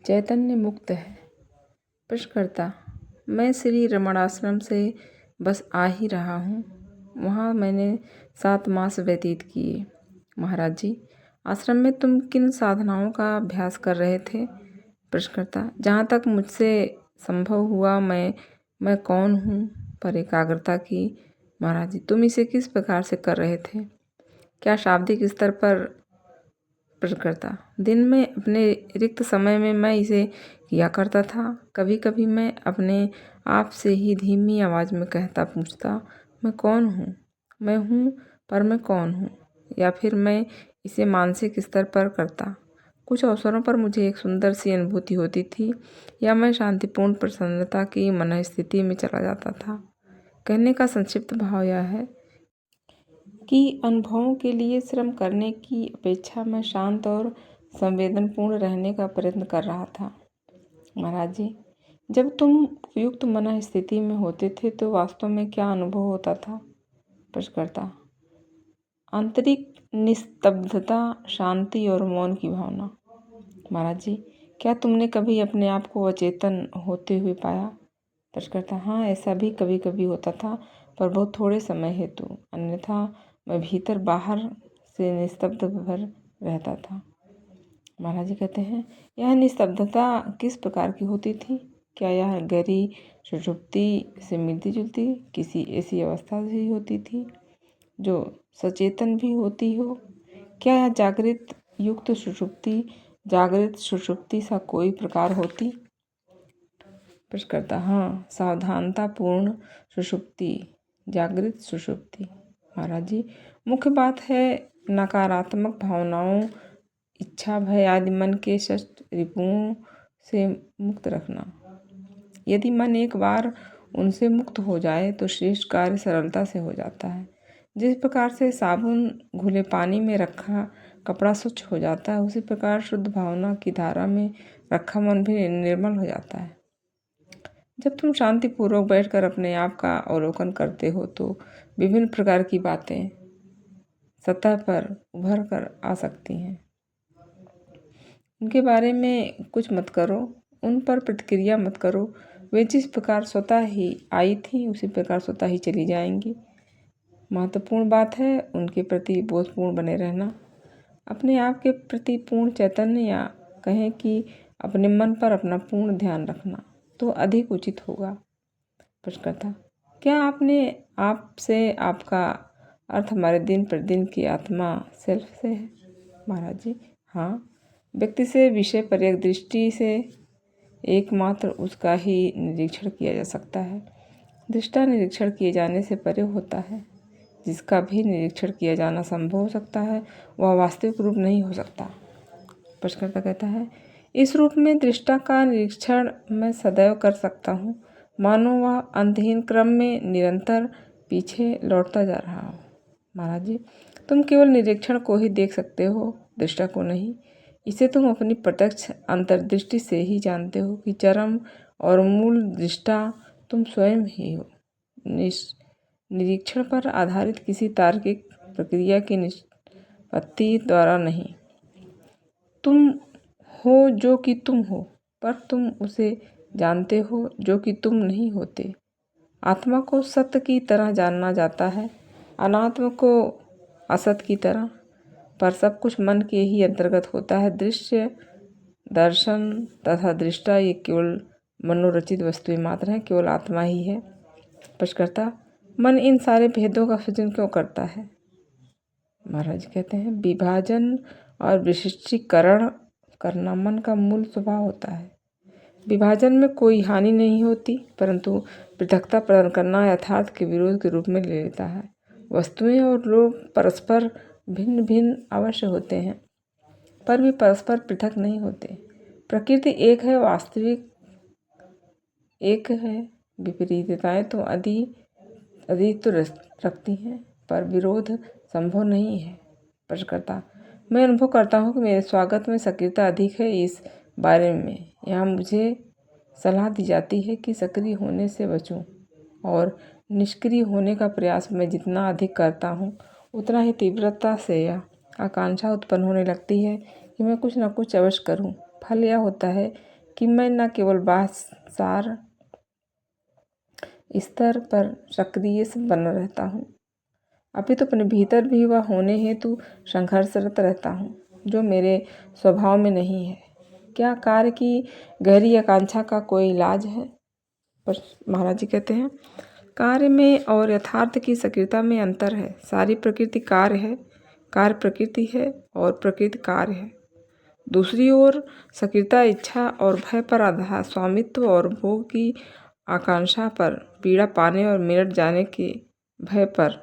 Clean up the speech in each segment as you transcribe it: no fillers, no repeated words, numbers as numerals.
चैतन्य मुक्त है। प्रश्नकर्ता: मैं श्री रमणाश्रम से बस आ ही रहा हूँ। वहाँ मैंने 7 मास व्यतीत किए। महाराज जी, आश्रम में तुम किन साधनाओं का अभ्यास कर रहे थे? प्रश्नकर्ता: जहाँ तक मुझसे संभव हुआ मैं कौन हूँ पर एकाग्रता की। महाराज जी, तुम इसे किस प्रकार से कर रहे थे? क्या शाब्दिक स्तर पर? प्रश्नकर्ता: दिन में अपने रिक्त समय में मैं इसे किया करता था। कभी कभी मैं अपने आप से ही धीमी आवाज़ में कहता पूछता, मैं कौन हूँ? मैं हूँ पर मैं कौन हूँ? या फिर मैं इसे मानसिक स्तर पर करता। कुछ अवसरों पर मुझे एक सुंदर सी अनुभूति होती थी या मैं शांतिपूर्ण प्रसन्नता की मन स्थिति में चला जाता था। कहने का संक्षिप्त भाव यह है कि अनुभवों के लिए श्रम करने की अपेक्षा मैं शांत और संवेदनपूर्ण रहने का प्रयत्न कर रहा था। महाराज जी, जब तुम उपयुक्त मन स्थिति में होते थे तो वास्तव में क्या अनुभव होता था? प्रश्नकर्ता: आंतरिक निस्तब्धता, शांति और मौन की भावना। महाराज जी, क्या तुमने कभी अपने आप को अचेतन होते हुए पाया? प्रश्नकर्ता: हाँ, ऐसा भी कभी कभी होता था, पर बहुत थोड़े समय हेतु। अन्यथा मैं भीतर बाहर से निस्तब्ध भर रहता था। महाराज जी कहते हैं, यह निस्तब्धता किस प्रकार की होती थी? क्या यह गहरी सुषुप्ति से मिलती जुलती किसी ऐसी अवस्था से होती थी जो सचेतन भी होती हो? क्या यह जागृत युक्त सुषुप्ति जागृत सुषुप्ति सा कोई प्रकार होती? प्रश्नकर्ता: हाँ, सावधानता पूर्ण सुषुप्ति, जागृत सुषुप्ति। महाराज जी, मुख्य बात है नकारात्मक भावनाओं, इच्छा, भय आदि मन के षष्ठ रिपुओं से मुक्त रखना। यदि मन एक बार उनसे मुक्त हो जाए तो श्रेष्ठ कार्य सरलता से हो जाता है। जिस प्रकार से साबुन घुले पानी में रखा कपड़ा स्वच्छ हो जाता है, उसी प्रकार शुद्ध भावना की धारा में रखा मन भी निर्मल हो जाता है। जब तुम शांतिपूर्वक बैठकर अपने आप का अवलोकन करते हो तो विभिन्न प्रकार की बातें सतह पर उभर कर आ सकती हैं। उनके बारे में कुछ मत करो, उन पर प्रतिक्रिया मत करो। वे जिस प्रकार स्वतः ही आई थी उसी प्रकार स्वतः ही चली जाएंगी। महत्वपूर्ण बात है उनके प्रति बोधपूर्ण बने रहना। अपने आप के प्रति पूर्ण चैतन्य या कहें कि अपने मन पर अपना पूर्ण ध्यान रखना तो अधिक उचित होगा। प्रश्नकर्ता: क्या आपने आप से आपका अर्थ हमारे दिन प्रतिदिन की आत्मा सेल्फ से है? महाराज जी, हाँ, व्यक्ति से विषय पर दृष्टि से एकमात्र उसका ही निरीक्षण किया जा सकता है। दृष्टा निरीक्षण किए जाने से परे होता है। जिसका भी निरीक्षण किया जाना संभव हो सकता है वह वास्तविक रूप नहीं हो सकता। प्रश्नकर्ता कहता है, इस रूप में दृष्टा का निरीक्षण मैं सदैव कर सकता हूँ, मानो वह अंतहीन क्रम में निरंतर पीछे लौटता जा रहा हो। महाराज जी, तुम केवल निरीक्षण को ही देख सकते हो, दृष्टा को नहीं। इसे तुम अपनी प्रत्यक्ष अंतर्दृष्टि से ही जानते हो कि चरम और मूल दृष्टा तुम स्वयं ही हो। निरीक्षण पर आधारित किसी तार्किक प्रक्रिया की निष्पत्ति द्वारा नहीं। तुम हो जो कि तुम हो, पर तुम उसे जानते हो जो कि तुम नहीं होते। आत्मा को सत्य की तरह जानना जाता है, अनात्म को असत की तरह, पर सब कुछ मन के ही अंतर्गत होता है। दृश्य, दर्शन तथा दृष्टा ये केवल मनोरचित वस्तुएं मात्र हैं, केवल आत्मा ही है। प्रश्नकर्ता: मन इन सारे भेदों का सृजन क्यों करता है? महाराज कहते हैं, विभाजन और विशिष्टीकरण करना मन का मूल स्वभाव होता है। विभाजन में कोई हानि नहीं होती, परंतु पृथकता प्रदान करना यथार्थ के विरोध के रूप में ले लेता है। वस्तुएं और लोग परस्पर भिन्न भिन्न अवश्य होते हैं, पर वे परस्पर पृथक नहीं होते। प्रकृति एक है, वास्तविक एक है। विपरीतताएं तो अधिक तो रखती हैं, पर विरोध संभव नहीं है। प्रश्नकर्ता: मैं अनुभव करता हूँ कि मेरे स्वागत में सक्रियता अधिक है। इस बारे में यहाँ मुझे सलाह दी जाती है कि सक्रिय होने से बचूं और निष्क्रिय होने का प्रयास मैं जितना अधिक करता हूँ उतना ही तीव्रता से यह आकांक्षा उत्पन्न होने लगती है कि मैं कुछ न कुछ अवश्य करूँ। फल यह होता है कि मैं न केवल बाहर स्तर पर सक्रिय बना रहता हूँ, अभी तो अपने भीतर भी वह होने हेतु संघर्षरत रहता हूँ जो मेरे स्वभाव में नहीं है। क्या कार्य की गहरी आकांक्षा का कोई इलाज है? पर महाराज जी कहते हैं, कार्य में और यथार्थ की सक्रियता में अंतर है। सारी प्रकृति कार्य है, कार्य प्रकृति है और प्रकृति कार्य है। दूसरी ओर सक्रियता इच्छा और भय पर आधार, स्वामित्व और भोग की आकांक्षा पर, पीड़ा पाने और मिट जाने के भय पर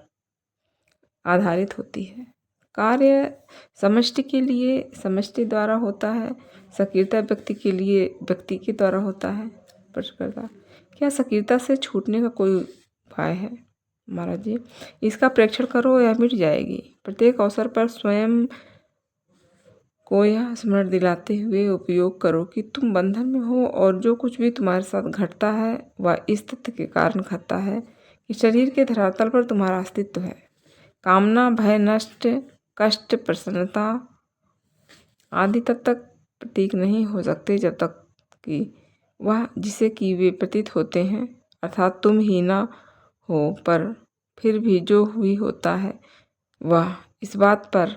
आधारित होती है। कार्य समष्टि के लिए समष्टि द्वारा होता है, सक्रियता व्यक्ति के लिए व्यक्ति के द्वारा होता है। प्रश्न करता, क्या सक्रियता से छूटने का कोई उपाय है? महाराज जी, इसका प्रेक्षण करो या मिट जाएगी। प्रत्येक अवसर पर स्वयं को यह स्मरण दिलाते हुए उपयोग करो कि तुम बंधन में हो और जो कुछ भी तुम्हारे साथ घटता है वह इस तथ्य के कारण घटता है कि शरीर के धरातल पर तुम्हारा अस्तित्व है। कामना, भय, नष्ट, कष्ट, प्रसन्नता आदि तब तक प्रतीक नहीं हो सकते जब तक कि वह जिसे कि वे प्रतीत होते हैं अर्थात तुम ही ना हो। पर फिर भी जो हुई होता है वह इस बात पर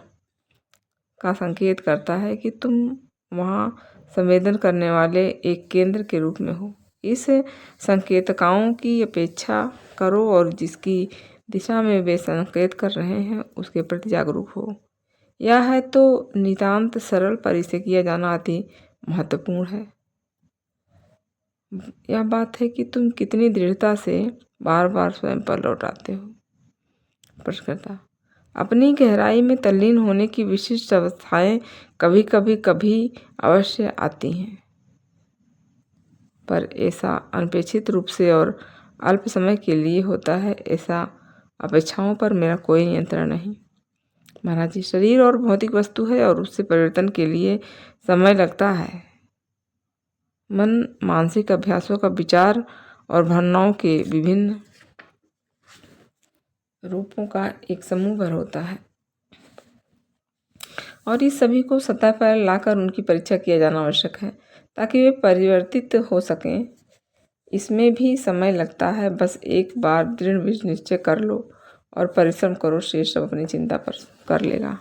का संकेत करता है कि तुम वहाँ संवेदन करने वाले एक केंद्र के रूप में हो। इस संकेतकाओं की अपेक्षा करो और जिसकी दिशा में वे संकेत कर रहे हैं उसके प्रति जागरूक हो। यह है तो नितांत सरल पर इसे किया जाना अति महत्वपूर्ण है। यह बात है कि तुम कितनी दृढ़ता से बार बार स्वयं पर लौटाते हो। प्रश्नकर्ता, अपनी गहराई में तल्लीन होने की विशिष्ट अवस्थाएं कभी अवश्य आती हैं, पर ऐसा अनपेक्षित रूप से और अल्प समय के लिए होता है। ऐसा अपेक्षाओं पर मेरा कोई नियंत्रण नहीं। महाराज जी, शरीर और भौतिक वस्तु है और उससे परिवर्तन के लिए समय लगता है। मन मानसिक अभ्यासों का विचार और भावनाओं के विभिन्न रूपों का एक समूह भर होता है और इस सभी को सतह पर लाकर उनकी परीक्षा किया जाना आवश्यक है ताकि वे परिवर्तित हो सकें। इसमें भी समय लगता है। बस एक बार दृढ़ निश्चय कर लो और परिश्रम करो, शेष सब अपनी चिंता पर कर लेगा।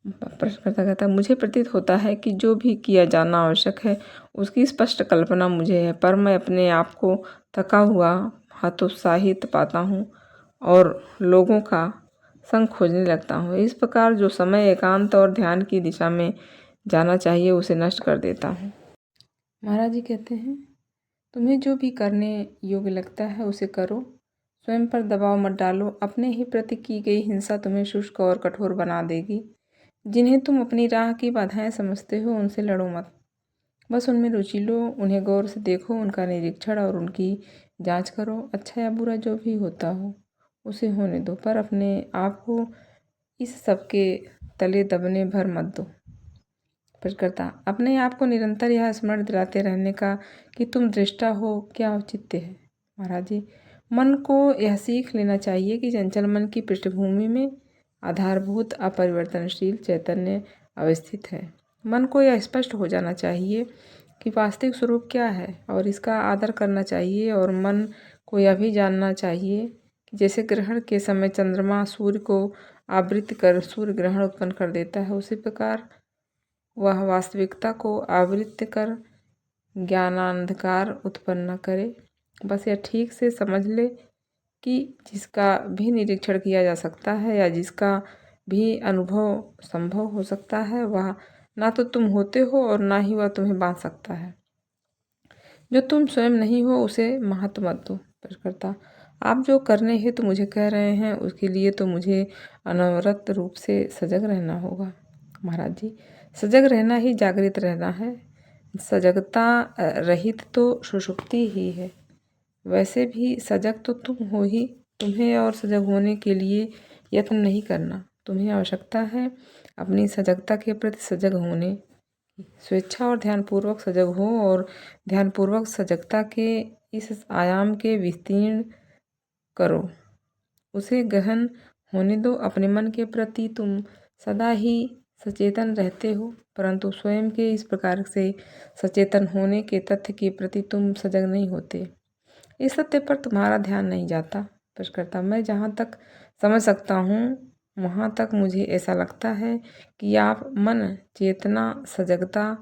प्रश्नकर्ता कहता है, मुझे प्रतीत होता है कि जो भी किया जाना आवश्यक है उसकी स्पष्ट कल्पना मुझे है, पर मैं अपने आप को थका हुआ हतोत्साहित पाता हूँ और लोगों का संग खोजने लगता हूँ। इस प्रकार जो समय एकांत और ध्यान की दिशा में जाना चाहिए उसे नष्ट कर देता हूँ। महाराज जी कहते हैं, तुम्हें जो भी करने योग्य लगता है उसे करो, स्वयं पर दबाव मत डालो। अपने ही प्रति की गई हिंसा तुम्हें शुष्क और कठोर बना देगी। जिन्हें तुम अपनी राह की बाधाएं समझते हो उनसे लड़ो मत, बस उनमें रुचि लो, उन्हें गौर से देखो, उनका निरीक्षण और उनकी जांच करो। अच्छा या बुरा जो भी होता हो उसे होने दो, पर अपने आप को इस सब के तले दबने भर मत दो। प्रश्नकर्ता, अपने आप को निरंतर यह स्मरण दिलाते रहने का कि तुम दृष्टा हो क्या औचित्य है? महाराज जी, मन को यह सीख लेना चाहिए कि चंचल मन की पृष्ठभूमि में आधारभूत अपरिवर्तनशील चैतन्य अवस्थित है। मन को यह स्पष्ट हो जाना चाहिए कि वास्तविक स्वरूप क्या है और इसका आदर करना चाहिए। और मन को यह भी जानना चाहिए कि जैसे ग्रहण के समय चंद्रमा सूर्य को आवृत कर सूर्य ग्रहण उत्पन्न कर देता है, उसी प्रकार वह वास्तविकता को आवृत कर ज्ञानांधकार उत्पन्न न करे। बस यह ठीक से समझ ले कि जिसका भी निरीक्षण किया जा सकता है या जिसका भी अनुभव संभव हो सकता है वह ना तो तुम होते हो और ना ही वह तुम्हें बांध सकता है। जो तुम स्वयं नहीं हो उसे महत्व मत दो। प्रश्नकर्ता, आप जो करने हेतु तो मुझे कह रहे हैं उसके लिए तो मुझे अनवरत रूप से सजग रहना होगा। महाराज जी, सजग रहना ही जागृत रहना है। सजगता रहित तो सुषुप्ति ही है। वैसे भी सजग तो तुम हो ही। तुम्हें और सजग होने के लिए यत्न नहीं करना। तुम्हें आवश्यकता है अपनी सजगता के प्रति सजग होने की। स्वेच्छा और ध्यानपूर्वक सजग हो और ध्यानपूर्वक सजगता के इस आयाम के विस्तीर्ण करो, उसे गहन होने दो। अपने मन के प्रति तुम सदा ही सचेतन रहते हो, परंतु स्वयं के इस प्रकार से सचेतन होने के तथ्य के प्रति तुम सजग नहीं होते। इस सत्य पर तुम्हारा ध्यान नहीं जाता। प्रश्नकर्ता: मैं जहाँ तक समझ सकता हूँ वहाँ तक मुझे ऐसा लगता है कि आप मन, चेतना, सजगता,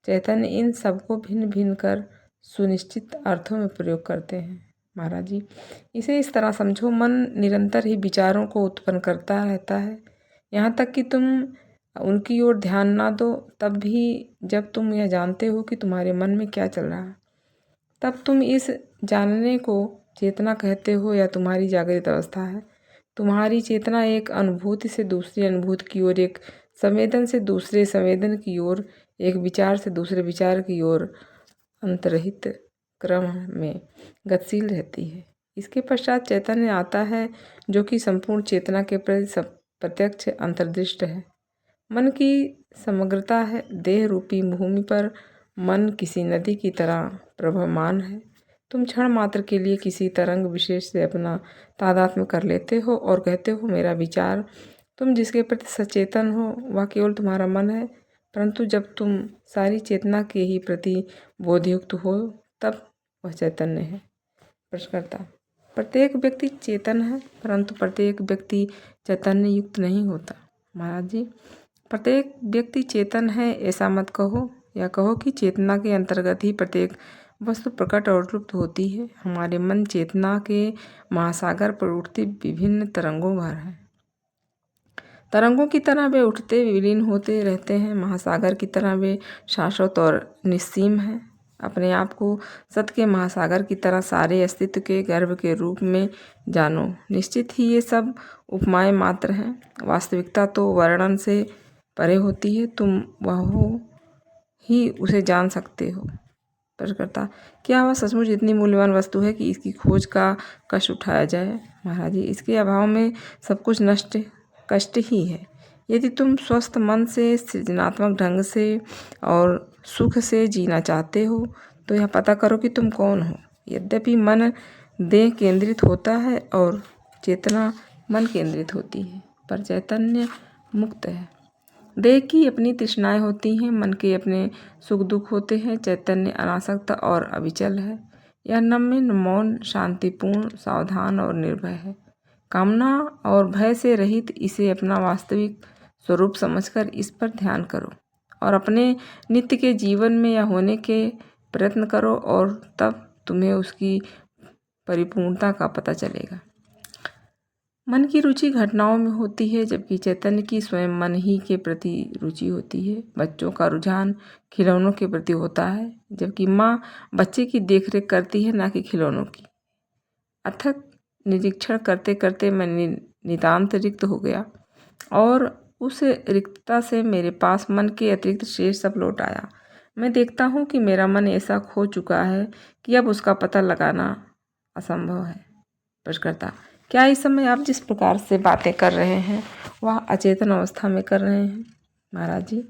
चैतन्य इन सबको भिन्न भिन्न कर सुनिश्चित अर्थों में प्रयोग करते हैं। महाराज जी, इसे इस तरह समझो, मन निरंतर ही विचारों को उत्पन्न करता रहता है, यहाँ तक कि तुम उनकी ओर ध्यान ना दो तब भी। जब तुम यह जानते हो कि तुम्हारे मन में क्या चल रहा है, तब तुम इस जानने को चेतना कहते हो या तुम्हारी जागृत अवस्था है। तुम्हारी चेतना एक अनुभूति से दूसरी अनुभूति की ओर, एक संवेदन से दूसरे संवेदन की ओर, एक विचार से दूसरे विचार की ओर अंतर्हित क्रम में गतिशील रहती है। इसके पश्चात चैतन्य आता है जो कि संपूर्ण चेतना के प्रति प्रत्यक्ष अंतर्दृष्ट है। मन की समग्रता है। देह रूपी भूमि पर मन किसी नदी की तरह प्रवहमान है। तुम क्षण मात्र के लिए किसी तरंग विशेष से अपना तादात्म्य कर लेते हो और कहते हो मेरा विचार। तुम जिसके प्रति सचेतन हो वह केवल तुम्हारा मन है, परंतु जब तुम सारी चेतना के ही प्रति बोधयुक्त हो तब वह चैतन्य है। प्रश्नकर्ता: प्रत्येक व्यक्ति चेतन है, परंतु प्रत्येक व्यक्ति चैतन्य युक्त नहीं होता। महाराज जी, प्रत्येक व्यक्ति चेतन है ऐसा मत कहो, या कहो कि चेतना के अंतर्गत ही प्रत्येक वस्तु प्रकट और लुप्त होती है। हमारे मन चेतना के महासागर पर उठती विभिन्न तरंगों भर है। तरंगों की तरह वे उठते विलीन होते रहते हैं। महासागर की तरह वे शाश्वत और निस्सीम हैं। अपने आप को सत्य के महासागर की तरह सारे अस्तित्व के गर्भ के रूप में जानो। निश्चित ही ये सब उपमाएं मात्र हैं। वास्तविकता तो वर्णन से परे होती है। तुम वह ही उसे जान सकते हो। प्रश्नकर्ता: क्या वह सचमुच इतनी मूल्यवान वस्तु है कि इसकी खोज का कष्ट उठाया जाए? महाराज जी, इसके अभाव में सब कुछ नष्ट कष्ट ही है। यदि तुम स्वस्थ मन से सृजनात्मक ढंग से और सुख से जीना चाहते हो तो यह पता करो कि तुम कौन हो। यद्यपि मन देह केंद्रित होता है और चेतना मन केंद्रित होती है, पर चैतन्य मुक्त है। देह की अपनी तृष्णाएं होती हैं, मन के अपने सुख दुख होते हैं। चैतन्य अनासक्त और अविचल है। यह नम्य, मौन, शांतिपूर्ण, सावधान और निर्भय है। कामना और भय से रहित इसे अपना वास्तविक स्वरूप समझकर इस पर ध्यान करो और अपने नित्य के जीवन में यह होने के प्रयत्न करो, और तब तुम्हें उसकी परिपूर्णता का पता चलेगा। मन की रुचि घटनाओं में होती है, जबकि चैतन्य की स्वयं मन ही के प्रति रुचि होती है। बच्चों का रुझान खिलौनों के प्रति होता है, जबकि माँ बच्चे की देखरेख करती है, ना कि खिलौनों की। अथक निरीक्षण करते करते मैं नितांत रिक्त हो गया और उस रिक्तता से मेरे पास मन के अतिरिक्त शेष सब लौट आया। मैं देखता हूँ कि मेरा मन ऐसा खो चुका है कि अब उसका पता लगाना असंभव है। प्रश्नकर्ता: क्या इस समय आप जिस प्रकार से बातें कर रहे हैं वह अचेतन अवस्था में कर रहे हैं? महाराज जी,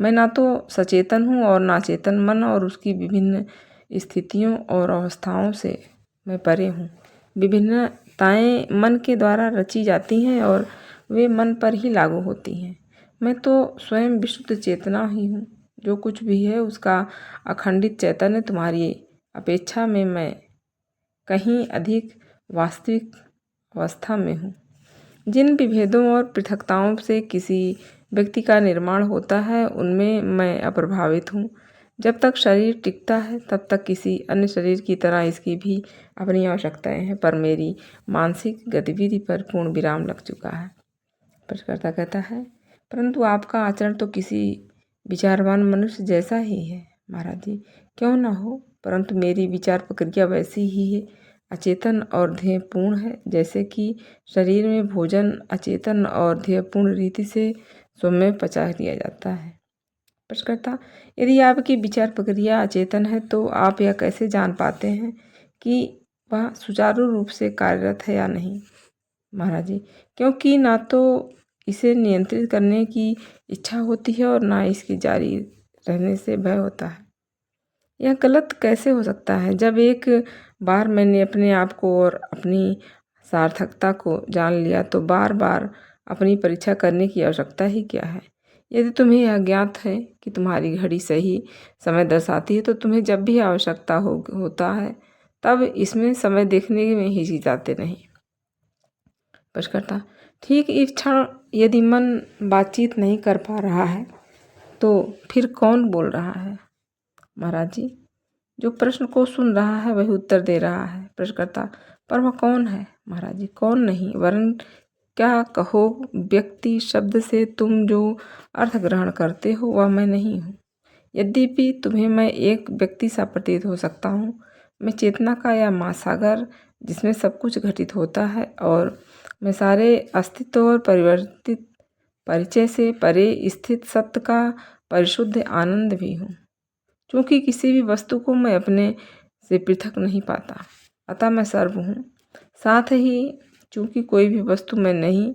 मैं ना तो सचेतन हूँ और ना चेतन। मन और उसकी विभिन्न स्थितियों और अवस्थाओं से मैं परे हूँ। विभिन्नताएं मन के द्वारा रची जाती हैं और वे मन पर ही लागू होती हैं। मैं तो स्वयं विशुद्ध चेतना ही हूँ। जो कुछ भी है उसका अखंडित चैतन्य तुम्हारी अपेक्षा में मैं कहीं अधिक वास्तविक अवस्था में हूँ। जिन विभेदों और पृथकताओं से किसी व्यक्ति का निर्माण होता है उनमें मैं अप्रभावित हूँ। जब तक शरीर टिकता है तब तक किसी अन्य शरीर की तरह इसकी भी अपनी आवश्यकताएं हैं, पर मेरी मानसिक गतिविधि पर पूर्ण विराम लग चुका है। प्रश्नकर्ता कहता है, परंतु आपका आचरण तो किसी विचारवान मनुष्य जैसा ही है। महाराज जी, क्यों न हो, परंतु मेरी विचार प्रक्रिया वैसी ही है, अचेतन और ध्येयपूर्ण है, जैसे कि शरीर में भोजन अचेतन और ध्येयपूर्ण रीति से स्वयं पचा दिया जाता है। प्रश्नकर्ता: यदि आपकी विचार प्रक्रिया अचेतन है तो आप यह कैसे जान पाते हैं कि वह सुचारू रूप से कार्यरत है या नहीं? महाराज जी, क्योंकि ना तो इसे नियंत्रित करने की इच्छा होती है और ना इसकी जारी रहने से भय होता है। यह गलत कैसे हो सकता है? जब एक बार मैंने अपने आप को और अपनी सार्थकता को जान लिया तो बार बार अपनी परीक्षा करने की आवश्यकता ही क्या है? यदि तुम्हें यह ज्ञात है कि तुम्हारी घड़ी सही समय दर्शाती है तो तुम्हें जब भी आवश्यकता होता है तब इसमें समय देखने में हिचकिचाते नहीं। प्रश्नकर्ता ठीक इस क्षण यदि मन बातचीत नहीं कर पा रहा है तो फिर कौन बोल रहा है? महाराज जी, जो प्रश्न को सुन रहा है वही उत्तर दे रहा है। प्रश्नकर्ता पर वह कौन है? महाराज जी, कौन नहीं वरन क्या कहो व्यक्ति शब्द से तुम जो अर्थ ग्रहण करते हो वह मैं नहीं हूँ। यद्यपि तुम्हें मैं एक व्यक्ति सा प्रतीत हो सकता हूँ, मैं चेतना का यह महासागर जिसमें सब कुछ घटित होता है और मैं सारे अस्तित्व और परिवर्तित परिचय से परे स्थित सत्य का परिशुद्ध आनंद भी हूँ। क्योंकि किसी भी वस्तु को मैं अपने से पृथक नहीं पाता, अतः मैं सर्व हूँ। साथ ही चूँकि कोई भी वस्तु मैं नहीं,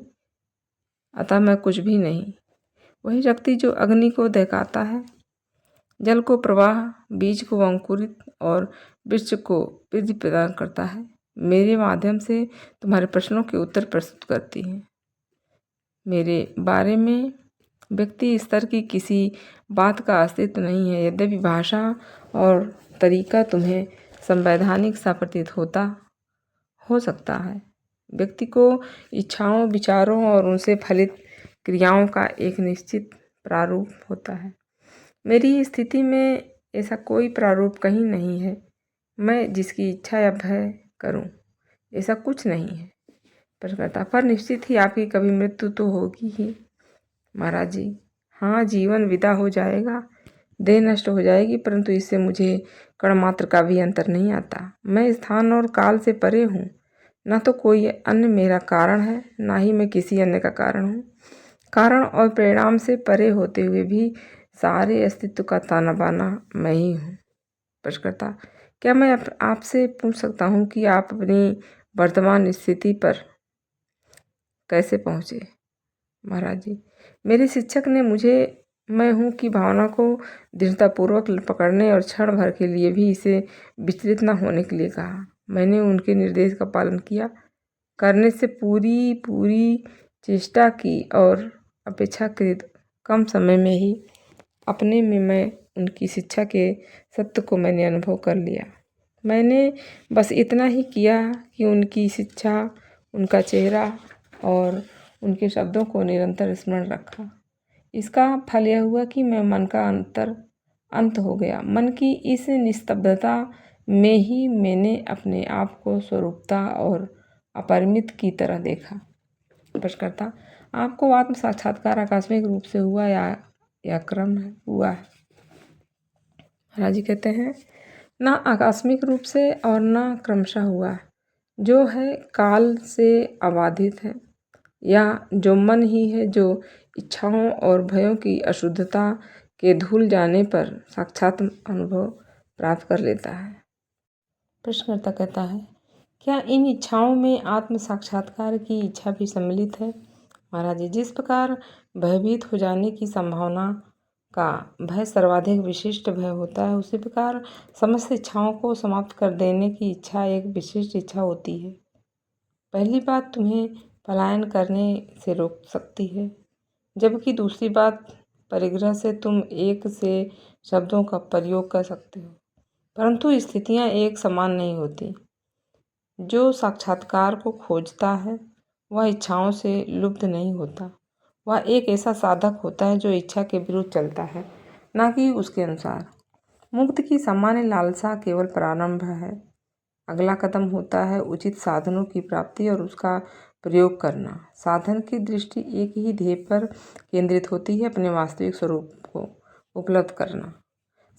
अतः मैं कुछ भी नहीं। वही शक्ति जो अग्नि को दहकाता है, जल को प्रवाह, बीज को अंकुरित और वृक्ष को वृद्धि प्रदान करता है, मेरे माध्यम से तुम्हारे प्रश्नों के उत्तर प्रस्तुत करती है। मेरे बारे में व्यक्ति स्तर की किसी बात का अस्तित्व नहीं है। यद्यपि भाषा और तरीका तुम्हें संवैधानिक सा प्रतीत हो सकता है, व्यक्ति को इच्छाओं, विचारों और उनसे फलित क्रियाओं का एक निश्चित प्रारूप होता है। मेरी स्थिति में ऐसा कोई प्रारूप कहीं नहीं है। मैं जिसकी इच्छा या भय करूं, ऐसा कुछ नहीं है। प्रश्नकर्ता पर निश्चित ही आपकी कभी मृत्यु तो होगी ही। महाराज जी, हाँ, जीवन विदा हो जाएगा, देह नष्ट हो जाएगी, परंतु इससे मुझे कण मात्र का भी अंतर नहीं आता। मैं स्थान और काल से परे हूँ, न तो कोई अन्य मेरा कारण है, ना ही मैं किसी अन्य का कारण हूँ। कारण और परिणाम से परे होते हुए भी सारे अस्तित्व का ताना बाना मैं ही हूँ। प्रश्नकर्ता क्या मैं आपसे पूछ सकता हूँ कि आप अपनी वर्तमान स्थिति पर कैसे पहुँचे? महाराज जी, मेरे शिक्षक ने मुझे मैं हूँ की भावना को दृढ़तापूर्वक पकड़ने और क्षण भर के लिए भी इसे विचलित न होने के लिए कहा। मैंने उनके निर्देश का पालन किया, करने से पूरी चेष्टा की और अपेक्षाकृत कम समय में ही अपने में मैं उनकी शिक्षा के सत्य को मैंने अनुभव कर लिया। मैंने बस इतना ही किया कि उनकी शिक्षा, उनका चेहरा और उनके शब्दों को निरंतर स्मरण रखा। इसका फल यह हुआ कि मैं मन का अंत हो गया। मन की इस निस्तब्धता में ही मैंने अपने आप को स्वरूपता और अपरिमित की तरह देखा। प्रश्नकर्ता आपको आत्म साक्षात्कार आकस्मिक रूप से हुआ या क्रम हुआ है? महाराज जी कहते हैं, ना आकस्मिक रूप से और ना क्रमशः हुआ, जो है काल से अबाधित है, या जो मन ही है जो इच्छाओं और भयों की अशुद्धता के धुल जाने पर साक्षात अनुभव प्राप्त कर लेता है। प्रश्नकर्ता कहता है, क्या इन इच्छाओं में आत्म साक्षात्कार की इच्छा भी सम्मिलित है? महाराज जी, जिस प्रकार भयभीत हो जाने की संभावना का भय सर्वाधिक विशिष्ट भय होता है, उसी प्रकार समस्त इच्छाओं को समाप्त कर देने की इच्छा एक विशिष्ट इच्छा होती है। पहली बात तुम्हें पलायन करने से रोक सकती है, जबकि दूसरी बात परिग्रह से तुम एक से शब्दों का प्रयोग कर सकते हो। परंतु स्थितियां एक समान नहीं होती। जो साक्षात्कार को खोजता है वह इच्छाओं से लुब्ध नहीं होता। वह एक ऐसा साधक होता है जो इच्छा के विरुद्ध चलता है, ना कि उसके अनुसार। मुक्त की सामान्य लालसा केवल प्रारंभ है। अगला कदम होता है उचित साधनों की प्राप्ति और उसका प्रयोग करना। साधन की दृष्टि एक ही ध्येय पर केंद्रित होती है, अपने वास्तविक स्वरूप को उपलब्ध करना।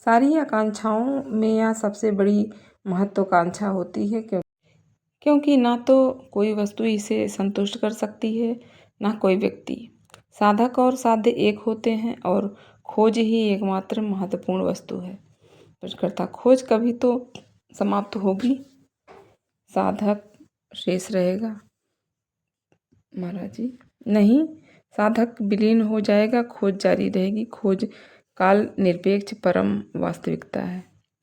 सारी आकांक्षाओं में यह सबसे बड़ी महत्वाकांक्षा होती है, क्योंकि ना तो कोई वस्तु इसे संतुष्ट कर सकती है, ना कोई व्यक्ति। साधक और साध्य एक होते हैं और खोज ही एकमात्र महत्वपूर्ण वस्तु है। प्रश्नकर्ता खोज कभी तो समाप्त होगी, साधक शेष रहेगा। महाराज जी, नहीं, साधक विलीन हो जाएगा, खोज जारी रहेगी। खोज काल निरपेक्ष परम वास्तविकता है।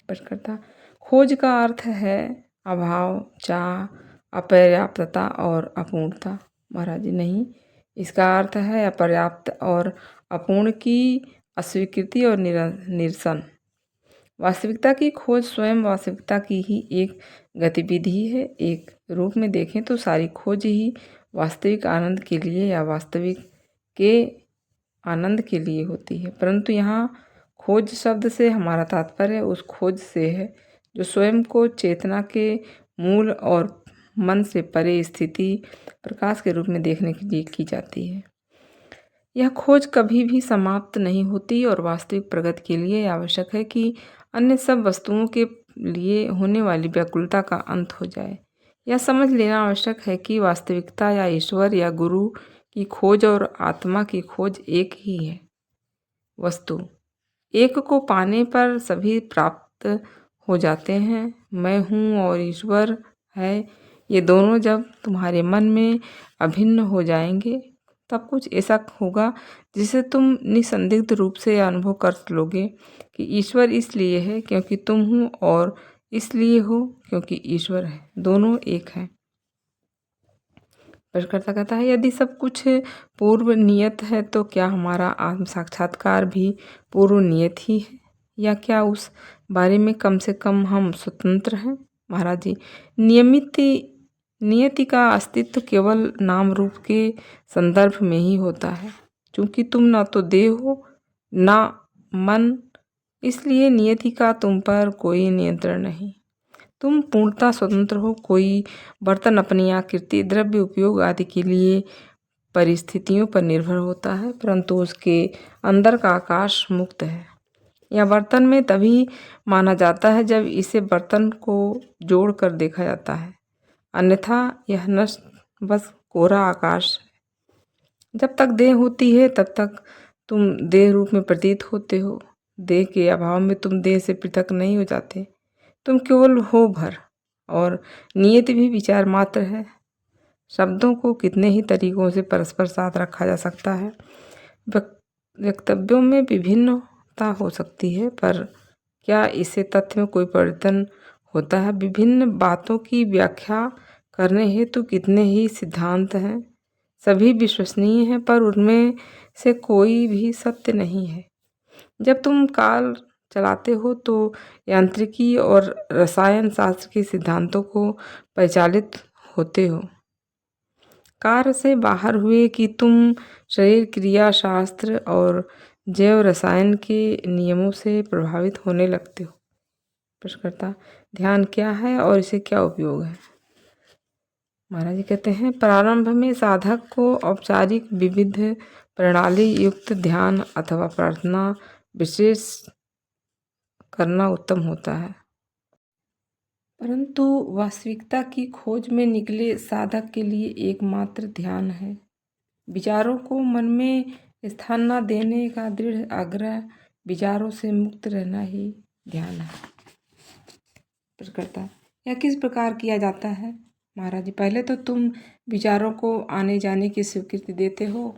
प्रश्नकर्ता खोज का अर्थ है अभाव, चाह, अपर्याप्तता और अपूर्णता। महाराज जी, नहीं, इसका अर्थ है अपर्याप्त और अपूर्ण की अस्वीकृति और निरसन। वास्तविकता की खोज स्वयं वास्तविकता की ही एक गतिविधि है। एक रूप में देखें तो सारी खोज ही वास्तविक आनंद के लिए या वास्तविक के आनंद के लिए होती है, परंतु यहाँ खोज शब्द से हमारा तात्पर्य उस खोज से है जो स्वयं को चेतना के मूल और मन से परे स्थिति प्रकाश के रूप में देखने के लिए की जाती है। यह खोज कभी भी समाप्त नहीं होती और वास्तविक प्रगति के लिए आवश्यक है कि अन्य सब वस्तुओं के लिए होने वाली व्याकुलता का अंत हो जाए। यह समझ लेना आवश्यक है कि वास्तविकता या ईश्वर या गुरु की खोज और आत्मा की खोज एक ही है। वस्तु एक को पाने पर सभी प्राप्त हो जाते हैं। मैं हूँ और ईश्वर है, ये दोनों जब तुम्हारे मन में अभिन्न हो जाएंगे तब कुछ ऐसा होगा जिसे तुम निसंदिग्ध रूप से अनुभव कर लोगे कि ईश्वर इसलिए है क्योंकि तुम हो और इसलिए हो क्योंकि ईश्वर है, दोनों एक हैं। प्रश्नकर्ता कहता है, यदि सब कुछ पूर्व नियत है तो क्या हमारा आत्म साक्षात्कार भी पूर्व नियत ही है, या क्या उस बारे में कम से कम हम स्वतंत्र हैं? महाराज जी, नियति का अस्तित्व केवल नाम रूप के संदर्भ में ही होता है, क्योंकि तुम ना तो देह हो ना मन, इसलिए नियति का तुम पर कोई नियंत्रण नहीं। तुम पूर्णतः स्वतंत्र हो। कोई बर्तन अपनी आकृति, द्रव्य उपयोग आदि के लिए परिस्थितियों पर निर्भर होता है, परंतु उसके अंदर का आकाश मुक्त है। यह बर्तन में तभी माना जाता है जब इसे बर्तन को जोड़ कर देखा जाता है, अन्यथा यह नष्ट बस कोरा आकाश है। जब तक देह होती है तब तक तुम देह रूप में प्रतीत होते हो। देह के अभाव में तुम देह से पृथक नहीं हो जाते, तुम केवल हो भर। और नियति भी विचार मात्र है। शब्दों को कितने ही तरीकों से परस्पर साथ रखा जा सकता है। वक्तव्यों में विभिन्नता हो सकती है, पर क्या इससे तथ्य में कोई परिवर्तन होता है? विभिन्न बातों की व्याख्या करने हेतु कितने ही सिद्धांत हैं, सभी विश्वसनीय हैं, पर उनमें से कोई भी सत्य नहीं है। जब तुम काल चलाते हो तो यांत्रिकी और रसायन शास्त्र के सिद्धांतों को परिचालित होते हो। कार्य से बाहर हुए कि तुम शरीर क्रिया शास्त्र और जैव रसायन के नियमों से प्रभावित होने लगते हो। प्रश्नकर्ता, ध्यान क्या है और इसे क्या उपयोग है? महाराज जी कहते हैं, प्रारंभ में साधक को औपचारिक विविध प्रणाली युक्त ध्यान अथवा प्रार्थना विशेष करना उत्तम होता है, परंतु वास्तविकता की खोज में निकले साधक के लिए एकमात्र ध्यान है। विचारों को मन में स्थान न देने का दृढ़ आग्रह, विचारों से मुक्त रहना ही ध्यान है। प्रश्नकर्ता, यह किस प्रकार किया जाता है? महाराज जी, पहले तो तुम विचारों को आने जाने की स्वीकृति देते हो,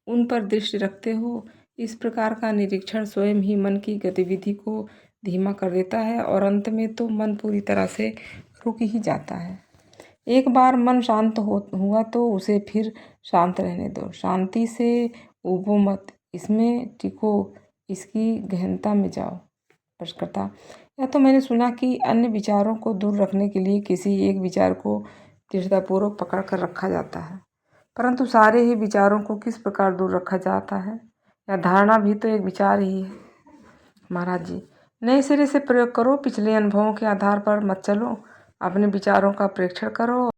उन पर दृष्टि रखते हो। इस प्रकार का निरीक्षण स्वयं ही मन की गतिविधि को धीमा कर देता है और अंत में तो मन पूरी तरह से रुक ही जाता है। एक बार मन शांत हुआ तो उसे फिर शांत रहने दो। शांति से उबो मत, इसमें टिको, इसकी गहनता में जाओ। प्रश्नकर्ता, या तो मैंने सुना कि अन्य विचारों को दूर रखने के लिए किसी एक विचार को दृढ़तापूर्वक पकड़ कर रखा जाता है, परंतु सारे ही विचारों को किस प्रकार दूर रखा जाता है? यह धारणा भी तो एक विचार ही है। महाराज जी, नए सिरे से प्रयोग करो, पिछले अनुभवों के आधार पर मत चलो। अपने विचारों का प्रेक्षण करो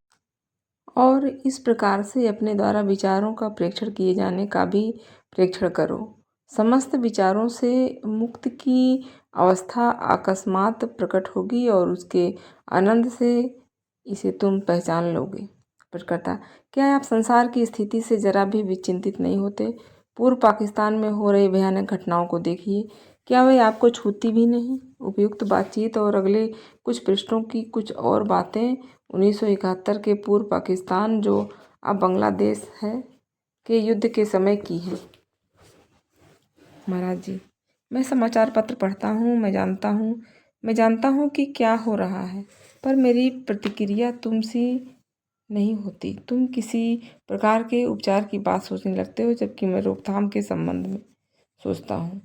और इस प्रकार से अपने द्वारा विचारों का प्रेक्षण किए जाने का भी प्रेक्षण करो। समस्त विचारों से मुक्त की अवस्था अकस्मात प्रकट होगी और उसके आनंद से इसे तुम पहचान लोगे। प्रश्नकर्ता, क्या आप संसार की स्थिति से जरा भी विचिंतित नहीं होते? पूर्व पाकिस्तान में हो रही भयानक घटनाओं को देखिए, क्या वे आपको छूती भी नहीं? उपयुक्त बातचीत और अगले कुछ पृष्ठों की कुछ और बातें 1971 के पूर्व पाकिस्तान, जो अब बांग्लादेश है, के युद्ध के समय की हैं। महाराज जी, मैं समाचार पत्र पढ़ता हूँ, मैं जानता हूँ कि क्या हो रहा है, पर मेरी प्रतिक्रिया तुमसी नहीं होती। तुम किसी प्रकार के उपचार की बात सोचने लगते हो, जबकि मैं रोकथाम के संबंध में सोचता हूँ।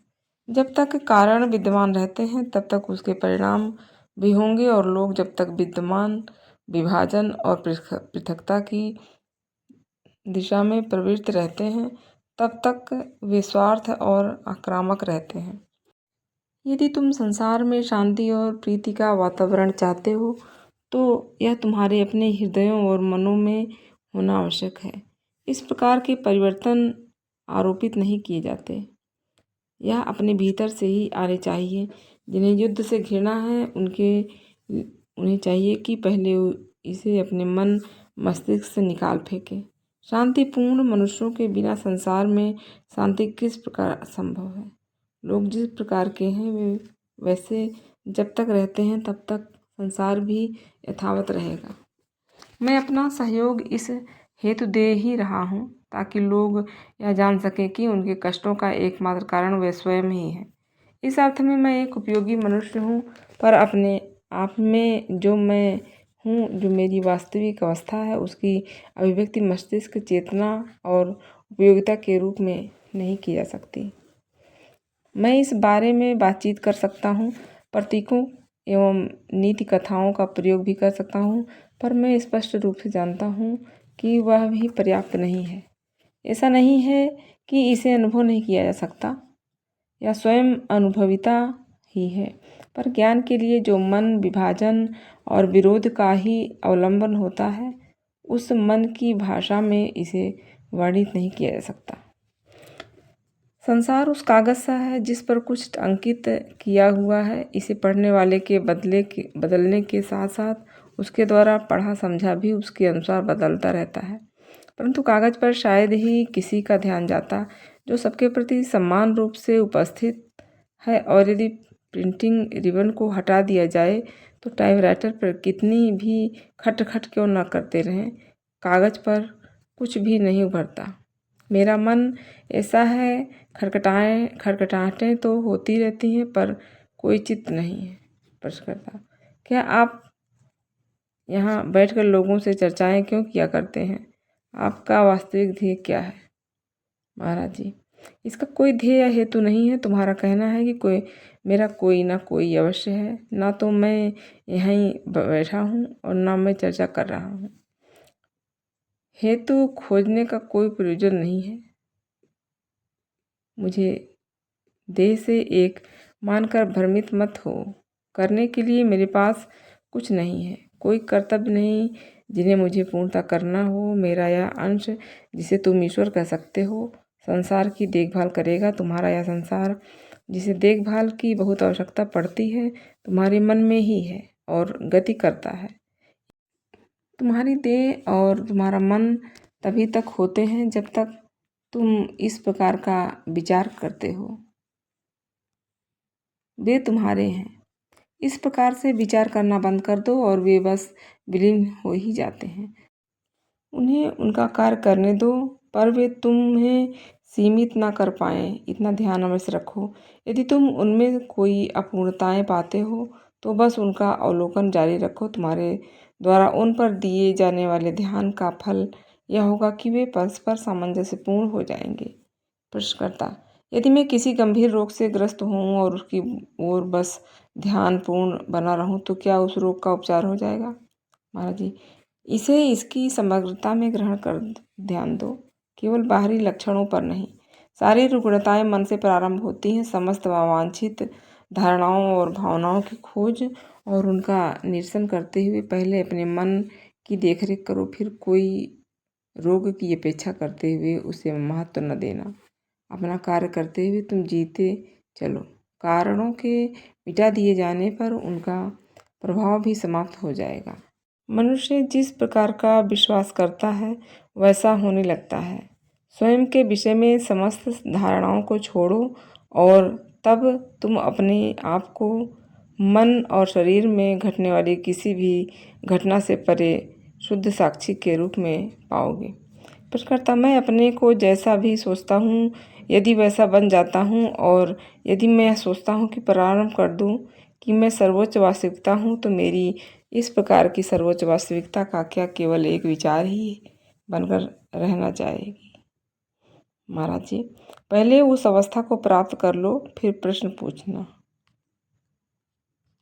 जब तक कारण विद्यमान रहते हैं तब तक उसके परिणाम भी होंगे, और लोग जब तक विद्यमान विभाजन और पृथकता की दिशा में प्रवृत्त रहते हैं तब तक वे स्वार्थ और आक्रामक रहते हैं। यदि तुम संसार में शांति और प्रीति का वातावरण चाहते हो तो यह तुम्हारे अपने हृदयों और मनों में होना आवश्यक है। इस प्रकार के परिवर्तन आरोपित नहीं किए जाते, यह अपने भीतर से ही आने चाहिए। जिन्हें युद्ध से घृणा है उन्हें चाहिए कि पहले इसे अपने मन मस्तिष्क से निकाल फेंके। शांतिपूर्ण मनुष्यों के बिना संसार में शांति किस प्रकार संभव है। लोग जिस प्रकार के हैं वे वैसे जब तक रहते हैं तब तक संसार भी यथावत रहेगा। मैं अपना सहयोग इस हेतु दे ही रहा हूँ ताकि लोग यह जान सकें कि उनके कष्टों का एकमात्र कारण वे स्वयं ही हैं। इस अर्थ में मैं एक उपयोगी मनुष्य हूँ, पर अपने आप में जो मैं हूँ, जो मेरी वास्तविक अवस्था है, उसकी अभिव्यक्ति मस्तिष्क चेतना और उपयोगिता के रूप में नहीं की जा सकती। मैं इस बारे में बातचीत कर सकता हूँ, प्रतीकों एवं नीति कथाओं का प्रयोग भी कर सकता हूँ, पर मैं स्पष्ट रूप से जानता हूँ कि वह भी पर्याप्त नहीं है। ऐसा नहीं है कि इसे अनुभव नहीं किया जा सकता, यह स्वयं अनुभविता ही है, पर ज्ञान के लिए जो मन विभाजन और विरोध का ही अवलंबन होता है, उस मन की भाषा में इसे वर्णित नहीं किया जा सकता। संसार उस कागज सा है जिस पर कुछ अंकित किया हुआ है। इसे पढ़ने वाले के बदलने के साथ साथ उसके द्वारा पढ़ा समझा भी उसके अनुसार बदलता रहता है, परंतु कागज पर शायद ही किसी का ध्यान जाता जो सबके प्रति समान रूप से उपस्थित है। और यदि प्रिंटिंग रिबन को हटा दिया जाए तो टाइपराइटर पर कितनी भी खटखट क्यों न करते रहें, कागज पर कुछ भी नहीं उभरता। मेरा मन ऐसा है, खटखटाहटें तो होती रहती हैं पर कोई चित्त नहीं है। प्रश्नकर्ता: क्या आप यहाँ बैठकर लोगों से चर्चाएं क्यों किया करते हैं? आपका वास्तविक ध्येय क्या है? महाराज जी: इसका कोई ध्येय या हेतु नहीं है। तुम्हारा कहना है कि मेरा कोई ना कोई अवश्य है। ना तो मैं यहीं बैठा हूँ और ना मैं चर्चा कर रहा हूँ। हेतु खोजने का कोई प्रयोजन नहीं है। मुझे देह से एक मानकर भ्रमित मत हो। करने के लिए मेरे पास कुछ नहीं है, कोई कर्तव्य नहीं जिन्हें मुझे पूर्णतः करना हो। मेरा यह अंश, जिसे तुम ईश्वर कह सकते हो, संसार की देखभाल करेगा। तुम्हारा यह संसार, जिसे देखभाल की बहुत आवश्यकता पड़ती है, तुम्हारे मन में ही है और गति करता है। तुम्हारी देह और तुम्हारा मन तभी तक होते हैं जब तक तुम इस प्रकार का विचार करते हो। वे तुम्हारे हैं। इस प्रकार से विचार करना बंद कर दो और वे बस विलीन हो ही जाते हैं। उन्हें उनका कार्य करने दो, पर वे तुम्हें सीमित ना कर पाएँ, इतना ध्यान अवश्य रखो। यदि तुम उनमें कोई अपूर्णताएं पाते हो तो बस उनका अवलोकन जारी रखो। तुम्हारे द्वारा उन पर दिए जाने वाले ध्यान का फल यह होगा कि वे परस्पर सामंजस्यपूर्ण हो जाएंगे। प्रश्नकर्ता: यदि मैं किसी गंभीर रोग से ग्रस्त हूँ और उसकी ओर बस ध्यानपूर्ण बना रहूँ तो क्या उस रोग का उपचार हो जाएगा? महाराज जी: इसे इसकी समग्रता में ग्रहण कर ध्यान दो, केवल बाहरी लक्षणों पर नहीं। सारी रुग्णताएं मन से प्रारंभ होती हैं। समस्त अवांछित धारणाओं और भावनाओं की खोज और उनका निरसन करते हुए पहले अपने मन की देखरेख करो, फिर कोई रोग की अपेक्षा करते हुए उसे महत्व न देना। अपना कार्य करते हुए तुम जीते चलो। कारणों के मिटा दिए जाने पर उनका प्रभाव भी समाप्त हो जाएगा। मनुष्य जिस प्रकार का विश्वास करता है वैसा होने लगता है। स्वयं के विषय में समस्त धारणाओं को छोड़ो और तब तुम अपने आप को मन और शरीर में घटने वाली किसी भी घटना से परे शुद्ध साक्षी के रूप में पाओगे। प्रश्नकर्ता: मैं अपने को जैसा भी सोचता हूँ, यदि वैसा बन जाता हूँ और यदि मैं सोचता हूँ कि प्रारंभ कर दूँ कि मैं सर्वोच्च वास्तविकता हूँ, तो मेरी इस प्रकार की सर्वोच्च वास्तविकता का क्या केवल एक विचार ही बनकर रहना चाहेगी? महाराज जी, पहले उस अवस्था को प्राप्त कर लो, फिर प्रश्न पूछना।